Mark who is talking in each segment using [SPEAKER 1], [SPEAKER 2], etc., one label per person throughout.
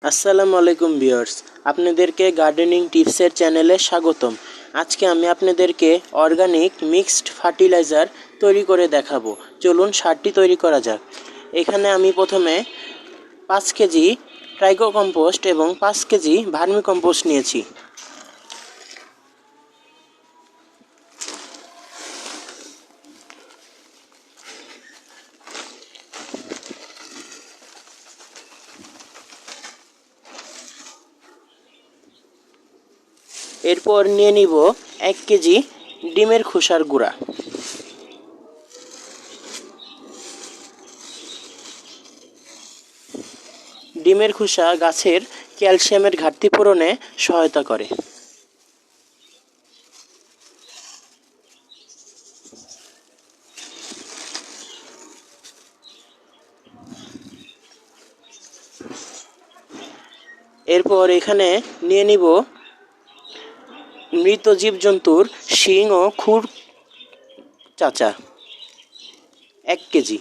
[SPEAKER 1] আসসালামু আলাইকুম ভিউয়ার্স, আপনাদেরকে গার্ডেনিং টিপসের চ্যানেলে স্বাগতম। আজকে আমি আপনাদেরকে অর্গানিক মিক্সড ফার্টিলাইজার তৈরি করে দেখাবো। চলুন সারটি তৈরি করা যাক। এখানে আমি প্রথমে 5 কেজি ট্রাইকো কম্পোস্ট এবং 5 কেজি ভার্মি কম্পোস্ট নিয়েছি। এরপর নিয়ে নিব 1 কেজি ডিমের খোসার গুঁড়া। ডিমের খোসা গাছের ক্যালসিয়ামের ঘাটতি পূরণে সহায়তা করে। এরপর এখানে নিয়ে নিব মৃত জীবজন্তুর শিং ও খুর চাচা 1 কেজি।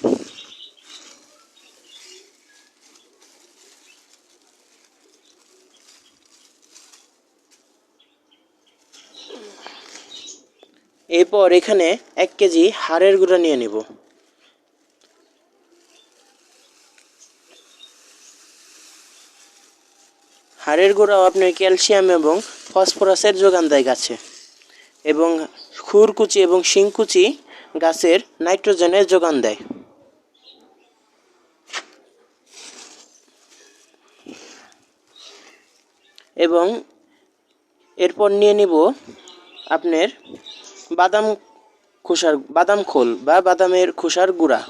[SPEAKER 1] এরপর এখানে 1 কেজি হাড়ের গুঁড়া নিয়ে নেব। হাড়ের গুঁড়াও আপনার ক্যালসিয়াম এবং ফসফরাসের যোগান দেয় গাছে, এবং খুরকুচি এবং শিংকুচি গাছের নাইট্রোজেনের যোগান দেয়। এবং এরপর নিয়ে নিব আপনার বাদাম খোল বা বাদামের খোসার গুঁড়া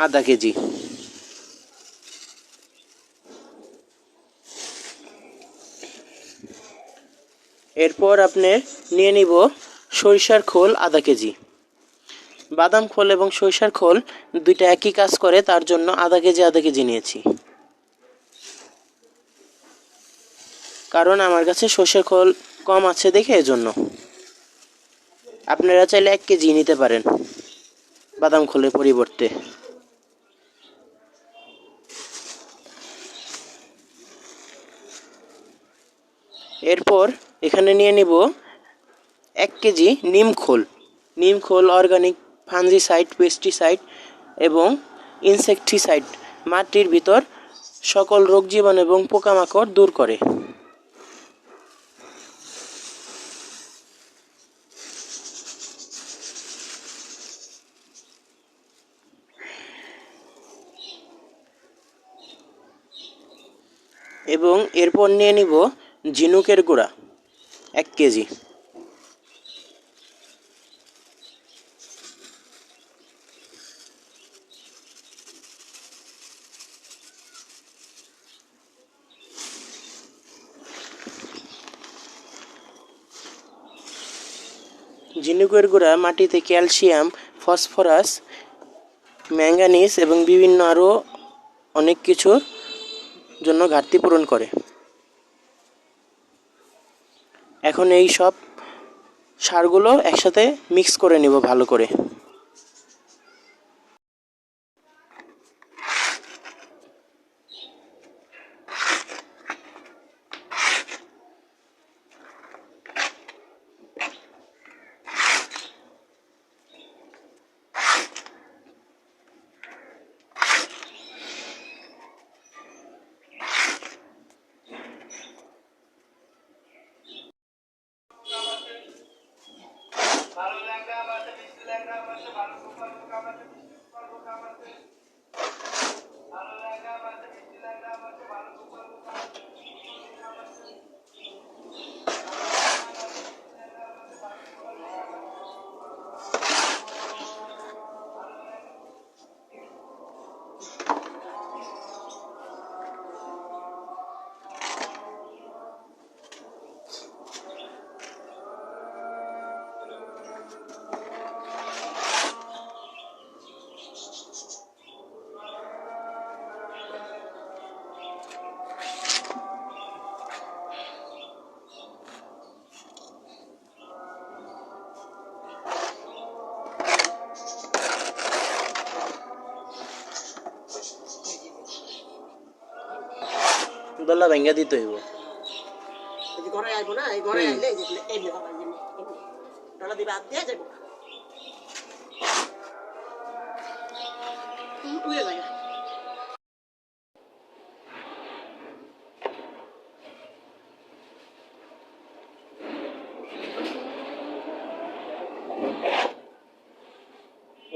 [SPEAKER 1] 1/2 কেজি। এরপর আপনার নিয়ে নিব সরিষার খোল 1/2 কেজি। বাদাম খোল এবং সরিষার খোল দুইটা একই কাজ করে, তার জন্য 1/2 কেজি 1/2 কেজি নিয়েছি। কারণ আমার কাছে সরিষার খোল কম আছে দেখে এজন্য। আপনারা চাইলে 1 কেজি নিতে পারেন বাদাম খোলের পরিবর্তে। এরপর এখানে নিয়ে নিব 1 কেজি নিম খোল অর্গানিক ফাঞ্জিসাইড, পেস্টিসাইড এবং ইনসেকটিসাইড মাটির ভিতর সকল রোগ জীবাণু এবং পোকামাকড় দূর করে। এবং এরপর নিয়ে নিব ঝিনুকের গুঁড়া 1 কেজি। ঝিনুকের গুঁড়া মাটিতে ক্যালসিয়াম, ফসফরাস, ম্যাঙ্গানিজ এবং বিভিন্ন আরও অনেক কিছুর জন্য ঘাটতি পূরণ করে। এখন এই সব সারগুলো একসাথে মিক্স করে নিব ভালো করে। দলা ভেঙ্গা দিতে হইব।
[SPEAKER 2] এই যে ঘরে আইবো না, এই ঘরে আইলে এই যে এমনি বাবা এমনি ডলা দিবা দিয়ে যাবো উড়ে যায়।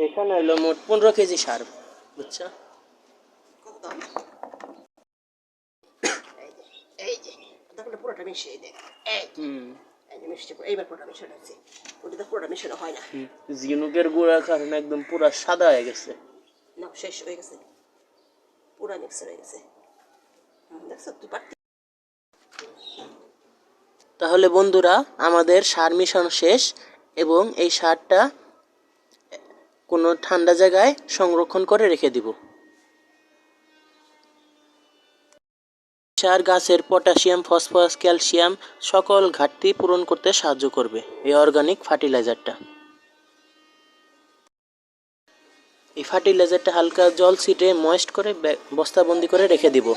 [SPEAKER 1] এখানে হলো মোট 15 কেজি সার, বুঝছো?
[SPEAKER 2] কত দাম? এই যে দেখো পুরোটা মিশিয়ে এই দেখ এই এই যে মিশিয়ে এইবার পুরোটা মিশিয়ে রাখছি, ওটা তো পুরোটা মিশানো হয় না।
[SPEAKER 1] জিনুকের গুঁড়ার কারণে একদম পুরা সাদা হয়ে গেছে।
[SPEAKER 2] না শেষ হয়ে গেছে, পুরা মিক্সার হয়ে গেছে। দেখছো তুই পারতি।
[SPEAKER 1] তাহলে বন্ধুরা, আমাদের সার মিশানো শেষ এবং এই সারটা কোনো ঠান্ডা জায়গায় সংরক্ষণ করে রেখে দিব। সার গাছের পটাশিয়াম, ফসফরাস, ক্যালসিয়াম সকল ঘাটতি পূরণ করতে সাহায্য করবে এই অর্গানিক ফার্টিলাইজারটা। এই ফার্টিলাইজারটা হালকা জল ছিটে ময়েস্ট করে বস্তাবন্দি করে রেখে দিব।